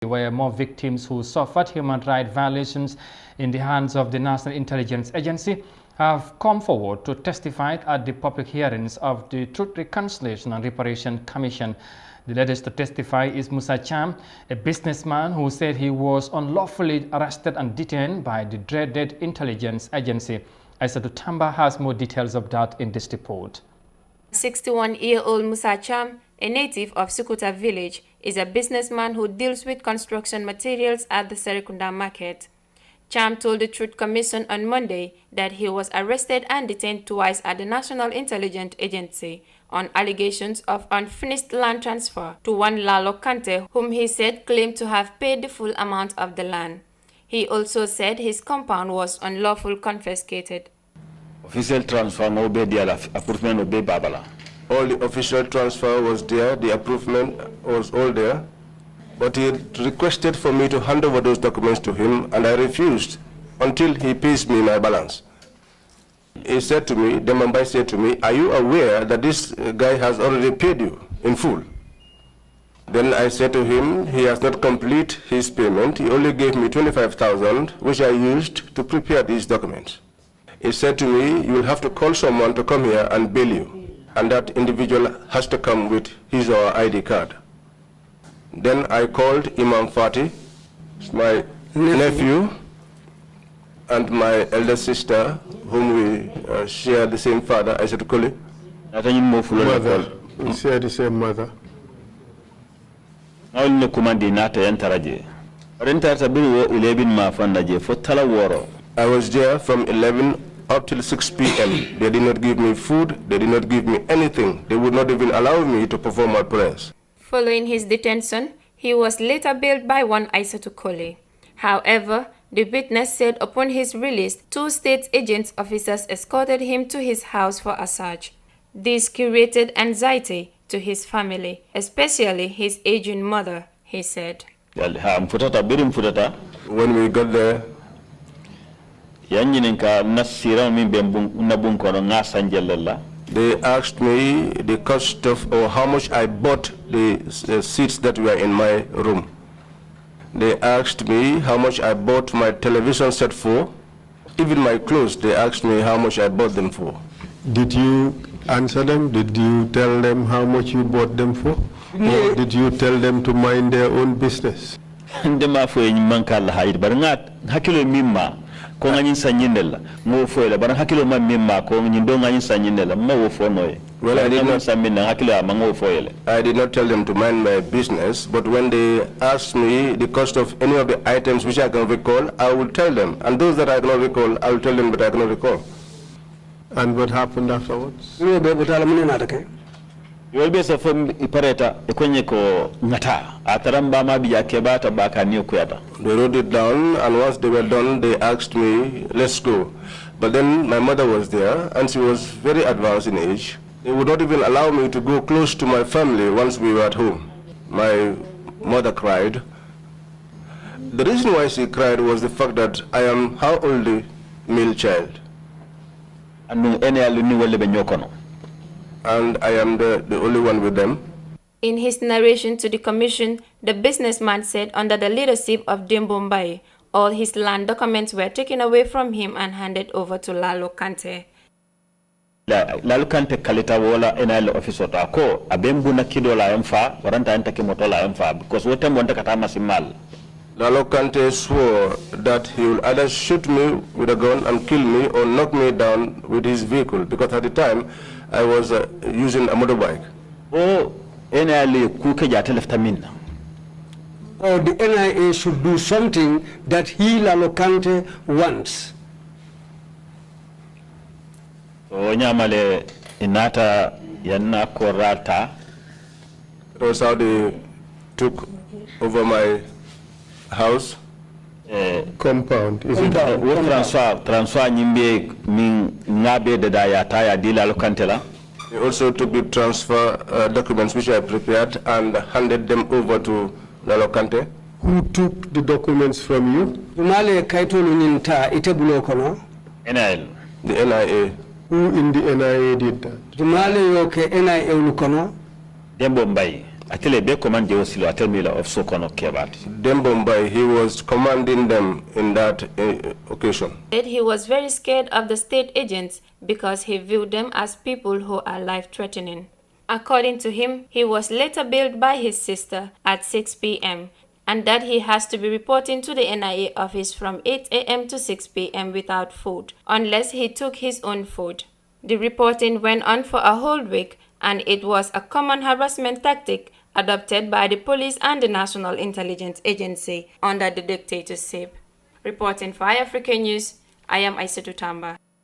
where more victims who suffered human rights violations in the hands of the National Intelligence Agency have come forward to testify at the public hearings of the Truth, Reconciliation and Reparation Commission. The latest to testify is Musa Cham, a businessman who said he was unlawfully arrested and detained by the dreaded intelligence agency. Aissatou Tamba has more details of that in this report. 61-year-old Musa Cham, a native of Sukuta village, is a businessman who deals with construction materials at the Serikunda market. Cham told the Truth Commission on Monday that he was arrested and detained twice at the National Intelligence Agency on allegations of unfinished land transfer to one Lalo Kante, whom he said claimed to have paid the full amount of the land. He also said his compound was unlawfully confiscated. Official transfer no be there, approval no be babala. All the official transfer was there, the approval was all there, but he requested for me to hand over those documents to him, and I refused until he pays me my balance. He said to me, the Mumbai said to me, "Are you aware that this guy has already paid you in full?" Then I said to him, he has not completed his payment. He only gave me 25,000, which I used to prepare these documents. He said to me, "You will have to call someone to come here and bail you, and that individual has to come with his or her ID card." Then I called Imam Fati, my nephew, and my elder sister, whom we share the same father, Aissatou Koli. Mother, we share the same mother. I was there from 11 up till 6 p.m. They did not give me food, they did not give me anything. They would not even allow me to perform my prayers. Following his detention, he was later bailed by one Aissatou Koli. However, the witness said upon his release, 2 state agents officers escorted him to his house for a search. This created anxiety to his family, especially his aging mother, he said. When we got there, they asked me the cost of, or how much I bought the seats that were in my room. They asked me how much I bought my television set for. Even my clothes, they asked me how much I bought them for. Did you answer them? Did you tell them how much you bought them for? Or did you tell them to mind their own business? Well, I did not tell them to mind my business, but when they asked me the cost of any of the items which I can recall, I will tell them. And those that I cannot recall, I will tell them that I cannot recall. And what happened afterwards? You will be from Ipareta, Equenico Nata, Ataramba Mabia Kebata Baka New Queta. They wrote it down, and once they were done, they asked me, "Let's go." But then my mother was there, and she was very advanced in age. They would not even allow me to go close to my family once we were at home. My mother cried. The reason why she cried was the fact that I am her only male child. And I am the only one with them. In his narration to the commission, the businessman said under the leadership of Dembo Mbaye, all his land documents were taken away from him and handed over to Lalo Kante. Lalo Kante kalita wola NIL officer ko abembu na kido la emfa waranta enta kimoto la emfa because wote mwanda katama simal. Lalo Kante swore that he will either shoot me with a gun and kill me or knock me down with his vehicle, because at the time I was using a motorbike. Oh, NIA kuke jate left minna. Or the NIA should do something that he, Lalo Kante, wants. So nyamale inata yanna korata. That was how they took over my house. Compound. Is it? Transfer nyimbe min ngabe dada ya taya dila lokantela. They also took the transfer documents which I prepared and handed them over to Lalo Kante. Who took the documents from you? NIL. The NIA. Who in the NIA did that? Dembo Atele be command je osilo atel mi la of sokono kebat. Dembombai, he was commanding them in that occasion. Said he was very scared of the state agents because he viewed them as people who are life-threatening. According to him, he was later bailed by his sister at 6 p.m. and that he has to be reporting to the NIA office from 8 a.m. to 6 p.m. without food, unless he took his own food. The reporting went on for a whole week, and it was a common harassment tactic adopted by the police and the National Intelligence Agency under the dictatorship. Reporting for African News, I am Aissatou Tamba.